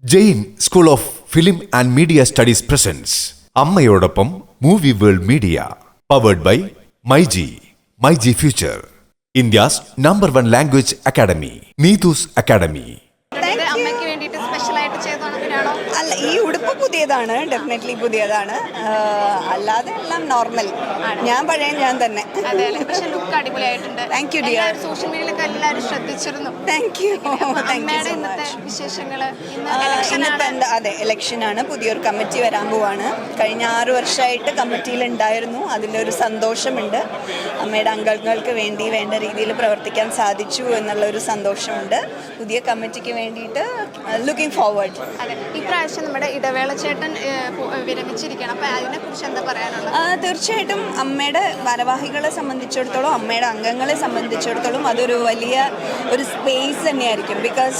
Jain school of film and media studies presents അമ്മയോടൊപ്പം movie world media powered by myG future India's #1 language academy Neethu's academy. അമ്മയ്ക്ക് വേണ്ടിയിട്ട് special ആയിട്ട് ചെയ്തതാണോ? അല്ല, ഈ ഉടുപ്പ് പുതിയതാണ്, ഡെഫിനറ്റ്ലി പുതിയതാണ്. അല്ലാതെ എല്ലാം നോർമൽ. ഞാൻ തന്നെ. അതെ, പക്ഷെ ലുക്ക് അടിപൊളിയായിട്ടുണ്ട്. Thank you dear. സോഷ്യൽ മീഡിയയിലൊക്കെ എല്ലാവരും ശ്രദ്ധിച്ചിരുന്നു. Thank you. ഇന്നത്തെ വിശേഷങ്ങള് അതെ, ഇലക്ഷനാണ്. പുതിയൊരു കമ്മിറ്റി വരാൻ പോവാണ്. കഴിഞ്ഞ 6 വർഷമായിട്ട് കമ്മിറ്റിയിൽ ഉണ്ടായിരുന്നു. അതിൻ്റെ ഒരു സന്തോഷമുണ്ട്. അമ്മയുടെ അംഗങ്ങൾക്ക് വേണ്ടി വേണ്ട രീതിയിൽ പ്രവർത്തിക്കാൻ സാധിച്ചു എന്നുള്ള ഒരു സന്തോഷമുണ്ട്. പുതിയ കമ്മിറ്റിക്ക് വേണ്ടിയിട്ട് ലുക്കിംഗ് ഫോർവേഡ്. അതെ, ഇപ്രാവശ്യം നമ്മുടെ ഇടവേള ചേട്ടൻ വിരമിച്ചിരിക്കണം. അപ്പം അതിനെക്കുറിച്ച് എന്താ പറയാനുള്ളത്? തീർച്ചയായിട്ടും അമ്മയുടെ ഭാരവാഹികളെ സംബന്ധിച്ചിടത്തോളം, അമ്മയുടെ അംഗങ്ങളെ സംബന്ധിച്ചിടത്തോളം അതൊരു വലിയ ഒരു സ്പേസ് തന്നെയായിരിക്കും. ബിക്കോസ്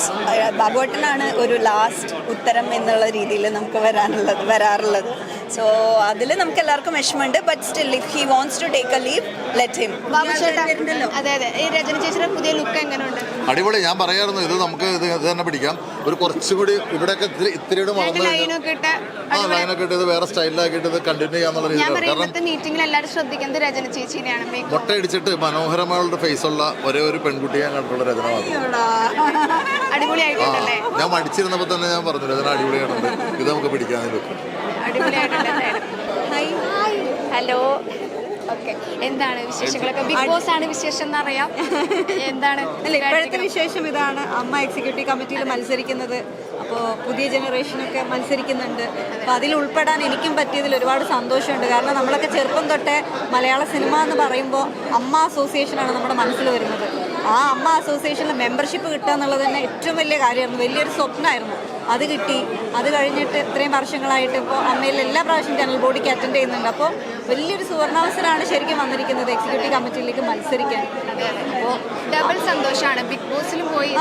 ബാബുവേട്ടനാണ് ഒരു ലാസ്റ്റ് ഉത്തരം എന്നുള്ള രീതിയിൽ നമുക്ക് വരാറുള്ളത്. സോ അതിൽ നമുക്ക് എല്ലാവർക്കും വിഷമമുണ്ട്. But still if he wants to take a leave, let him. അതെ, ഈ രജനി ചേച്ചിയുടെ പുതിയ ലുക്ക് എങ്ങനെയുണ്ട്? അടിപൊളി. ഞാൻ പറയായിരുന്നു ഇത് നമുക്ക് ഇത് തന്നെ പിടിക്കാം. ഒരു കുറച്ചുകൂടി ഇവിടെയൊക്കെ ഇത്തിരിയുടെ ലൈനൊക്കെ ഇട്ട് ഇത് വേറെ സ്റ്റൈലിലാക്കിയിട്ട് ഇത് കണ്ടിന്യൂ ചെയ്യാന്നുള്ള രീതിയിൽ മീറ്റിംഗിൽ എല്ലാവരും ശ്രദ്ധിക്കുന്നത് രജന ചേച്ചിനെയാണ്. മുട്ടയടിച്ചിട്ട് മനോഹരമായുള്ള ഫേസുള്ള ഒരേ ഒരു പെൺകുട്ടിയെ ഞാൻ കണ്ടിട്ടുള്ള രചന മാത്രം. അടിപൊളിയായിട്ടുണ്ടല്ലേ? ഞാൻ മടിച്ചിരുന്നപ്പോൾ തന്നെ ഞാൻ പറഞ്ഞു രചന അടിപൊളിയായിട്ടുണ്ട്, ഇത് നമുക്ക് പിടിക്കാൻ ലുക്ക്. Hello, okay. എന്താണ് വിശേഷങ്ങളൊക്കെ? ബിഗ് ബോസ് ആണ് വിശേഷം എന്നറിയാം. എന്താണ് ഇപ്പോഴത്തെ വിശേഷം? ഇതാണ്, അമ്മ എക്സിക്യൂട്ടീവ് കമ്മിറ്റിയിൽ മത്സരിക്കുന്നത്. അപ്പോൾ പുതിയ ജനറേഷനൊക്കെ മത്സരിക്കുന്നുണ്ട്. അപ്പോൾ അതിൽ ഉൾപ്പെടാൻ എനിക്കും പറ്റിയതിൽ ഒരുപാട് സന്തോഷമുണ്ട്. കാരണം നമ്മളൊക്കെ ചെറുപ്പം തൊട്ടേ മലയാള സിനിമ എന്ന് പറയുമ്പോൾ അമ്മ അസോസിയേഷനാണ് നമ്മുടെ മനസ്സിൽ വരുന്നത്. ആ അമ്മ അസോസിയേഷനിൽ മെമ്പർഷിപ്പ് കിട്ടുക എന്നുള്ളത് തന്നെ ഏറ്റവും വലിയ കാര്യമായിരുന്നു, വലിയൊരു സ്വപ്നമായിരുന്നു. അത് കിട്ടി. അത് കഴിഞ്ഞിട്ട് ഇത്രയും വർഷങ്ങളായിട്ട് ഇപ്പോൾ അമ്മയിൽ എല്ലാ പ്രാവശ്യം ജനറൽ ബോഡിക്ക് അറ്റൻഡ് ചെയ്യുന്നുണ്ട്. അപ്പോൾ വലിയൊരു സുവർണാവസരമാണ് ശരിക്കും വന്നിരിക്കുന്നത് എക്സിക്യൂട്ടീവ് കമ്മിറ്റിയിലേക്ക് മത്സരിക്കാൻ. അപ്പോൾ ഡബിൾ സന്തോഷമാണ്. ബിഗ് ബോസിൽ പോയി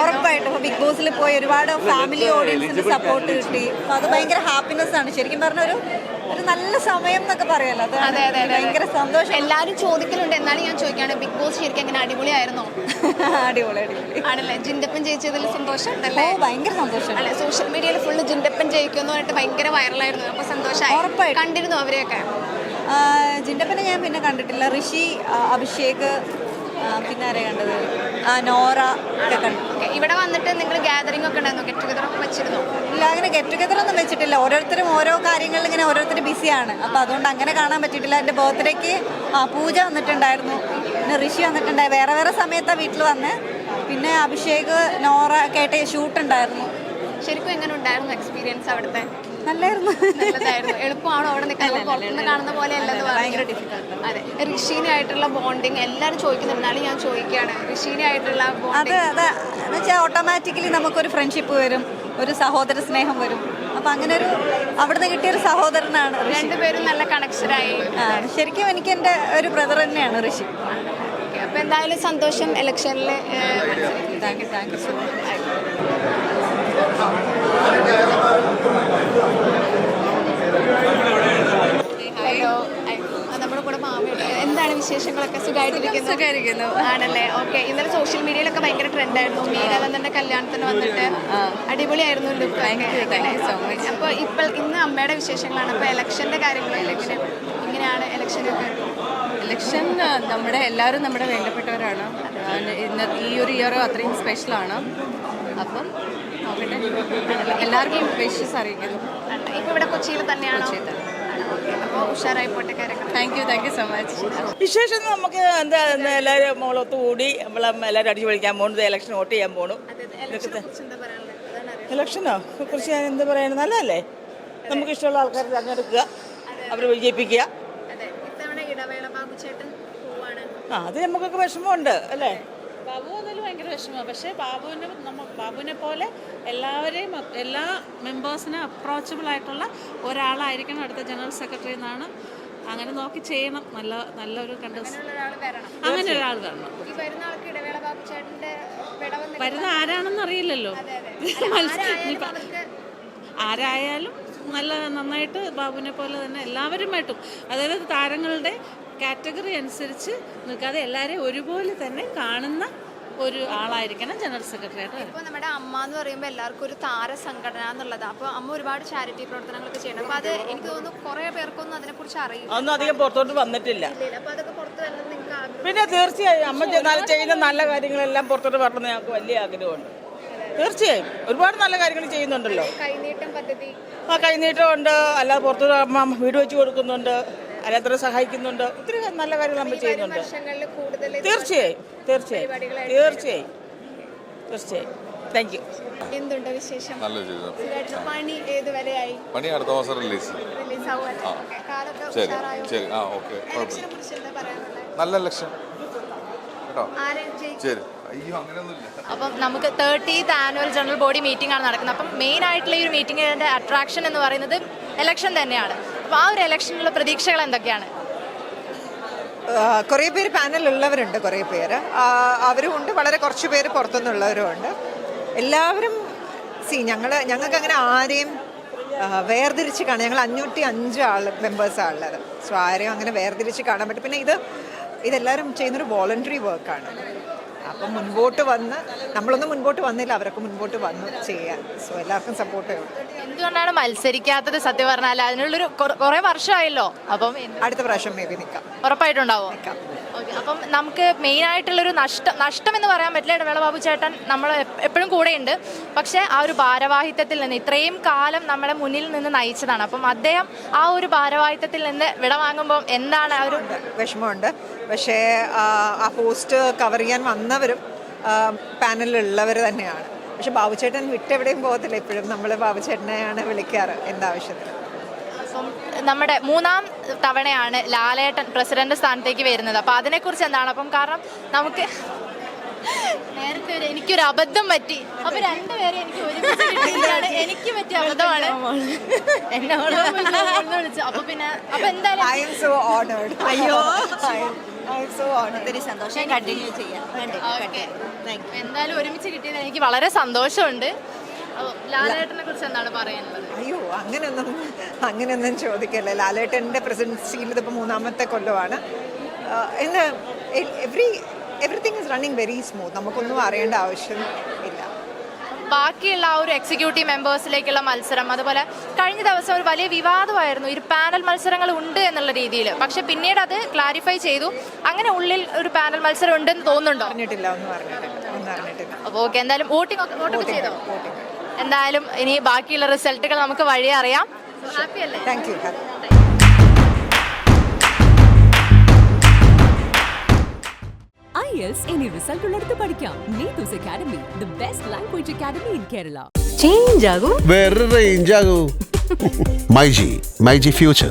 ഉറപ്പായിട്ടും ഇപ്പോൾ ബിഗ് ബോസിൽ പോയി ഒരുപാട് ഫാമിലി ഓഡിയൻസിന് സപ്പോർട്ട് കിട്ടി. അപ്പോൾ അത് ഭയങ്കര ഹാപ്പിനെസ് ആണ്. ശരിക്കും പറഞ്ഞ ഒരു നല്ല സമയം എന്നൊക്കെ പറയാലോ. അത് ഭയങ്കര സന്തോഷം. എല്ലാവരും ചോദിക്കലുണ്ട്. എന്നാലും ഞാൻ ചോദിക്കുകയാണ്, ബിഗ് ബോസ് ശരിക്കും എങ്ങനെ അടിപൊളിയായിരുന്നോ? അടിപൊളി ആണല്ലേ? ജിൻഡപ്പൻ ജയിച്ചതിൽ സന്തോഷം ഉണ്ടല്ലേ? ഭയങ്കര സന്തോഷം. അല്ലെ, സോഷ്യൽ മീഡിയയിൽ ഫുള്ള് ജിൻഡപ്പൻ ജയിക്കുമെന്ന് പറഞ്ഞിട്ട് ഭയങ്കര വൈറലായിരുന്നു. അപ്പോൾ സന്തോഷമായി. കണ്ടിരുന്നു അവരെയൊക്കെ? ജിൻഡപ്പനെ ഞാൻ പിന്നെ കണ്ടിട്ടില്ല. ഋഷി, അഭിഷേക്, പിന്നെ ആരെ കണ്ടത്? നോറ ഒക്കെ കണ്ടു. ഇവിടെ വന്നിട്ട് നിങ്ങൾ ഗാദറിംഗ് ഒക്കെ ഉണ്ടായിരുന്നു, ഗെറ്റ് ടുഗദർ ഒക്കെ വെച്ചിരുന്നു? ഇല്ല, അങ്ങനെ ഗെറ്റ് ടുഗദർ ഒന്നും വെച്ചിട്ടില്ല. ഓരോരുത്തരും ഓരോ കാര്യങ്ങളിൽ ഇങ്ങനെ ഓരോരുത്തരും ബിസിയാണ്. അപ്പോൾ അതുകൊണ്ട് അങ്ങനെ കാണാൻ പറ്റിയിട്ടില്ല. എൻ്റെ ബർത്ത്ഡേക്ക് പൂജ വന്നിട്ടുണ്ടായിരുന്നു, പിന്നെ ഋഷി വന്നിട്ടുണ്ടായി. വേറെ വേറെ സമയത്താണ് വീട്ടിൽ വന്ന്. പിന്നെ അഭിഷേക്, നോറ ഒക്കെ ആയിട്ട് ഷൂട്ട് ഉണ്ടായിരുന്നു. ശരിക്കും എങ്ങനെ ഉണ്ടായിരുന്നു എക്സ്പീരിയൻസ് അവിടുത്തെ? നല്ലതായിരുന്നു. എളുപ്പമാണോ അവിടെ നിൽക്കാൻ? പുറത്തുനിന്ന് കാണുന്ന പോലെ അല്ലെന്ന് ഭയങ്കര ഡിഫിക്കൽട്ട്. അതെ, ഋഷീനായിട്ടുള്ള ബോണ്ടിങ് എല്ലാവരും ചോദിക്കുന്നുണ്ടാലും ഞാൻ ചോദിക്കുകയാണ്, ഋഷീനായിട്ടുള്ള അത് എന്ന് വെച്ചാൽ ഓട്ടോമാറ്റിക്കലി നമുക്കൊരു ഫ്രണ്ട്ഷിപ്പ് വരും, ഒരു സഹോദര സ്നേഹം വരും. അപ്പം അങ്ങനെ ഒരു അവിടുന്ന് കിട്ടിയൊരു സഹോദരനാണ്. രണ്ടുപേരും നല്ല കണക്ഷനായി. ശരിക്കും എനിക്ക് എൻ്റെ ഒരു ബ്രദർ തന്നെയാണ് ഋഷി. അപ്പം എന്തായാലും സന്തോഷം. ഇലക്ഷനിൽ thank you so much. Hello, നമ്മുടെ കൂടെ മാമയുണ്ട്. എന്താണ് വിശേഷങ്ങളൊക്കെ? സുഖമായിട്ടിരിക്കുന്നു ആണല്ലേ? ഓക്കെ. ഇന്നലെ സോഷ്യൽ മീഡിയയിലൊക്കെ ഭയങ്കര ട്രെൻഡായിരുന്നു. മീരാനന്ദന്റെ കല്യാണത്തിന് വന്നിട്ട് അടിപൊളിയായിരുന്നു ലുക്ക്. അപ്പോൾ ഇന്ന് അമ്മയുടെ വിശേഷങ്ങളാണ്. അപ്പോൾ ഇലക്ഷൻ്റെ കാര്യങ്ങളൊക്കെ ഇങ്ങനെയാണ്. ഇലക്ഷൻ എല്ലാവരും നമ്മുടെ വേണ്ടപ്പെട്ടവരാണ്. ഈ ഒരു ഇയർ അത്രയും സ്പെഷ്യലാണ്. അപ്പം നോക്കട്ടെ, എല്ലാവർക്കും വിഷസ് അറിയിക്കുന്നു. ഇപ്പോൾ ഇവിടെ കൊച്ചിയിൽ തന്നെയാണ്? അപ്പോൾ ഉഷാറായി പോട്ടെ കാര്യങ്ങൾ. Thank you so much. വിശേഷം നമുക്ക് എന്താ, എല്ലാവരും മോളൊത്തു കൂടി എല്ലാവരും അടിച്ചു പൊളിക്കാൻ പോകുന്നത്. ഇലക്ഷൻ വോട്ട് ചെയ്യാൻ പോകണം. ഇലക്ഷനോ കുറിച്ച് ഞാൻ എന്താ പറയുന്നത്? നല്ലതല്ലേ? നമുക്ക് ഇഷ്ടമുള്ള ആൾക്കാരെ തിരഞ്ഞെടുക്കുക, അവരെ വിജയിപ്പിക്കുക. അത് നമുക്കൊക്കെ വിഷമമുണ്ട് അല്ലേ? ബാബു അതിൽ ഭയങ്കര വിഷമമാണ്. പക്ഷേ ബാബുവിനെ പോലെ എല്ലാവരെയും, എല്ലാ മെമ്പേഴ്സിനും അപ്രോച്ചബിൾ ആയിട്ടുള്ള ഒരാളായിരിക്കണം അടുത്ത ജനറൽ സെക്രട്ടറി എന്നാണ്. അങ്ങനെ നോക്കി ചെയ്യണം. നല്ലൊരു അങ്ങനെ ഒരാൾ വരണം. വരുന്ന ആരാണെന്ന് അറിയില്ലല്ലോ. ആരായാലും നന്നായിട്ട് ബാബുവിനെ പോലെ തന്നെ എല്ലാവരുമായിട്ടും, അതായത് താരങ്ങളുടെ കാറ്റഗറി അനുസരിച്ച് നിൽക്കാതെ എല്ലാവരെയും ഒരുപോലെ തന്നെ കാണുന്ന ഒരു ആളായിരിക്കണം ജനറൽ സെക്രട്ടറി ആയിട്ട്. ഇപ്പോൾ നമ്മുടെ അമ്മ എന്ന് പറയുമ്പോൾ എല്ലാവർക്കും ഒരു താര സംഘടന എന്നുള്ളതാണ്. അപ്പോൾ അമ്മ ഒരുപാട് ചാരിറ്റി പ്രവർത്തനങ്ങളൊക്കെ ചെയ്യണം. അപ്പോൾ അത് എനിക്ക് തോന്നുന്നു കുറേ പേർക്കൊന്നും അതിനെക്കുറിച്ച് അറിയില്ല. അതൊന്നും അധികം പുറത്തോട്ട് വന്നിട്ടില്ല. അപ്പോൾ അതൊക്കെ പുറത്ത് വരണം നിങ്ങൾക്ക് ആഗ്രഹം? പിന്നെ തീർച്ചയായും അമ്മ ചെയ്യുന്ന നല്ല കാര്യങ്ങളെല്ലാം പുറത്തോട്ട് വരണമെന്ന് ഞങ്ങൾക്ക് വലിയ ആഗ്രഹമുണ്ട്. തീർച്ചയായും ഒരുപാട് നല്ല കാര്യങ്ങൾ ചെയ്യുന്നുണ്ടല്ലോ. കൈനീട്ടം പദ്ധതി, കൈനീട്ടമുണ്ട്, അല്ലാതെ പുറത്തോട്ട് അമ്മ വീട് വെച്ച് കൊടുക്കുന്നുണ്ട്, അല്ലാത്തവരെ സഹായിക്കുന്നുണ്ട്. ഒത്തിരി നല്ല കാര്യങ്ങൾ നമ്മൾ ചെയ്യുന്നുണ്ട്. വർഷങ്ങളിൽ കൂടുതൽ തീർച്ചയായും തീർച്ചയായും തീർച്ചയായും തീർച്ചയായും. Thank you. എന്തുണ്ട് വിശേഷം? നല്ല ചെയ്തു. സുഖമായിട്ട് പണി ഏതുവരെയായി? പണി അടുത്ത മാസം റിലീസ്. റിലീസാവുമല്ലോ. കാലൊക്കെ ശരി ഉഷാറായോ? ശരി. ഓക്കെ, ഇലക്ഷനെ കുറിച്ച് എന്താ പറയാനുള്ളത്? നല്ല ലക്ഷ്യം കേട്ടോ. ആരെ ജയിക്കും? ശരി. അയ്യോ അങ്ങനെയൊന്നുമില്ല. അപ്പം നമുക്ക് 30th annual general body meeting ആണ് നടക്കുന്നത്. അപ്പം മെയിൻ ആയിട്ടുള്ള ഈ ഒരു മീറ്റിംഗിൻ്റെ അട്രാക്ഷൻ എന്ന് പറയുന്നത് ഇലക്ഷൻ തന്നെയാണ്. അപ്പോൾ ആ ഒരു ഇലക്ഷനിലുള്ള പ്രതീക്ഷകൾ എന്തൊക്കെയാണ്? കുറേ പേര് പാനലുള്ളവരുണ്ട്, കുറേ പേര് അവരും ഉണ്ട്, വളരെ കുറച്ച് പേര് പുറത്തുനിന്നുള്ളവരും ഉണ്ട്. എല്ലാവരും ഞങ്ങൾക്ക് അങ്ങനെ ആരെയും വേർതിരിച്ച് കാണാം. ഞങ്ങൾ 505 മെമ്പേഴ്സാണ് ഉള്ളത്. സോ ആരെയും അങ്ങനെ വേർതിരിച്ച് കാണാൻ പറ്റും. പിന്നെ ഇതെല്ലാവരും ചെയ്യുന്നൊരു വോളണ്ടറി വർക്കാണ്. അപ്പം മുൻപോട്ട് വന്ന് നമ്മളൊന്നും മുൻപോട്ട് വന്നില്ല, അവരൊക്കെ മുൻപോട്ട് വന്ന് ചെയ്യാൻ. സോ എല്ലാവർക്കും സപ്പോർട്ട് ചെയ്യണം. എന്തുകൊണ്ടാണ് മത്സരിക്കാത്തത്? സത്യം പറഞ്ഞാൽ അതിനുള്ളൊരു കുറേ വർഷമായല്ലോ. അപ്പം അടുത്ത പ്രാവശ്യം മേ ബി നിൽക്കാം. ഉറപ്പായിട്ടുണ്ടാവോ? ഓക്കെ. അപ്പം നമുക്ക് മെയിൻ ആയിട്ടുള്ളൊരു നഷ്ടം എന്ന് പറയാൻ പറ്റില്ല. ഇടവേള ബാബു ചേട്ടൻ നമ്മൾ എപ്പോഴും കൂടെയുണ്ട്. പക്ഷേ ആ ഒരു ഭാരവാഹിത്വത്തിൽ നിന്ന് ഇത്രയും കാലം നമ്മുടെ മുന്നിൽ നിന്ന് നയിച്ചതാണ്. അപ്പം അദ്ദേഹം ആ ഒരു ഭാരവാഹിത്വത്തിൽ നിന്ന് വിട വാങ്ങുമ്പോൾ എന്താണ് ആ ഒരു വിഷമമുണ്ട്. പക്ഷേ ആ പോസ്റ്റ് കവർ ചെയ്യാൻ വന്നവരും പാനലിലുള്ളവർ തന്നെയാണ്. പക്ഷെ ബാബുചേട്ടൻ വിട്ടെവിടെയും പോകത്തില്ല. എപ്പോഴും നമ്മൾ ബാബുചേട്ടനെയാണ് വിളിക്കാറ് എന്താവശ്യത്തിന്. അപ്പം നമ്മുടെ 3ാം തവണയാണ് ലാലേട്ടൻ പ്രസിഡന്റ് സ്ഥാനത്തേക്ക് വരുന്നത്. അപ്പോൾ അതിനെക്കുറിച്ച് എന്താണ്? അപ്പം കാരണം നമുക്ക് നേരത്തെ എനിക്കൊരു അബദ്ധം പറ്റി. അപ്പോൾ രണ്ടുപേരെ എനിക്ക് ഒരുമിച്ച് കിട്ടിയതാണ്. എനിക്ക് പറ്റിയ അബദ്ധമാണ്. എന്നോട് വിളിച്ചു. അപ്പോൾ പിന്നെ അപ്പോൾ എന്തായാലും I am so honored. അയ്യോ I am so honored. ഒത്തിരി സന്തോഷം. കണ്ടിന്യൂ ചെയ്യാം. ഓക്കെ. എന്തായാലും ഒരുമിച്ച് കിട്ടിയത് എനിക്ക് വളരെ സന്തോഷമുണ്ട്. അപ്പോൾ ലാലേട്ടനെ കുറിച്ച് എന്താണ് പറയാനുള്ളത്? അയ്യോ അങ്ങനെയൊന്നും ചോദിക്കല്ലേ. ലാലേട്ടൻ്റെ പ്രസിഡൻസിയിൽ ഇതിപ്പോൾ 3ാമത്തെ കൊല്ലമാണ്. എന്താ everything is running very smooth. നമുക്കൊന്നും അറിയേണ്ട ആവശ്യം ഇല്ല. ബാക്കിയുള്ള ആ ഒരു എക്സിക്യൂട്ടീവ് മെമ്പേഴ്സിലേക്കുള്ള മത്സരം, അതുപോലെ കഴിഞ്ഞ ദിവസം ഒരു വലിയ വിവാദമായിരുന്നു. ഒരു പാനൽ മത്സരങ്ങൾ ഉണ്ട് എന്നുള്ള രീതിയിൽ. പക്ഷെ പിന്നീട് അത് ക്ലാരിഫൈ ചെയ്തു. അങ്ങനെ ഉള്ളിൽ ഒരു പാനൽ മത്സരം ഉണ്ടെന്ന് തോന്നുന്നുണ്ടോ? ഒന്നും അറിഞ്ഞിട്ടില്ല. അപ്പോൾ ഓക്കെ. എന്തായാലും വോട്ടിംഗ് ചെയ്തോ? എന്തായാലും ഇനി ബാക്കിയുള്ള റിസൾട്ടുകൾ നമുക്ക് വഴി അറിയാം. ഹാപ്പി അല്ലേ? Thank you. IELTS ഇനി റിസൾട്ട് ഉള്ളിടത്ത് പഠിക്കാം. Neethu's academy, the best language academy in Kerala. Change ആകൂ, വേറെ റേഞ്ച് ആകൂ. മൈജി ഫ്യൂച്ചർ.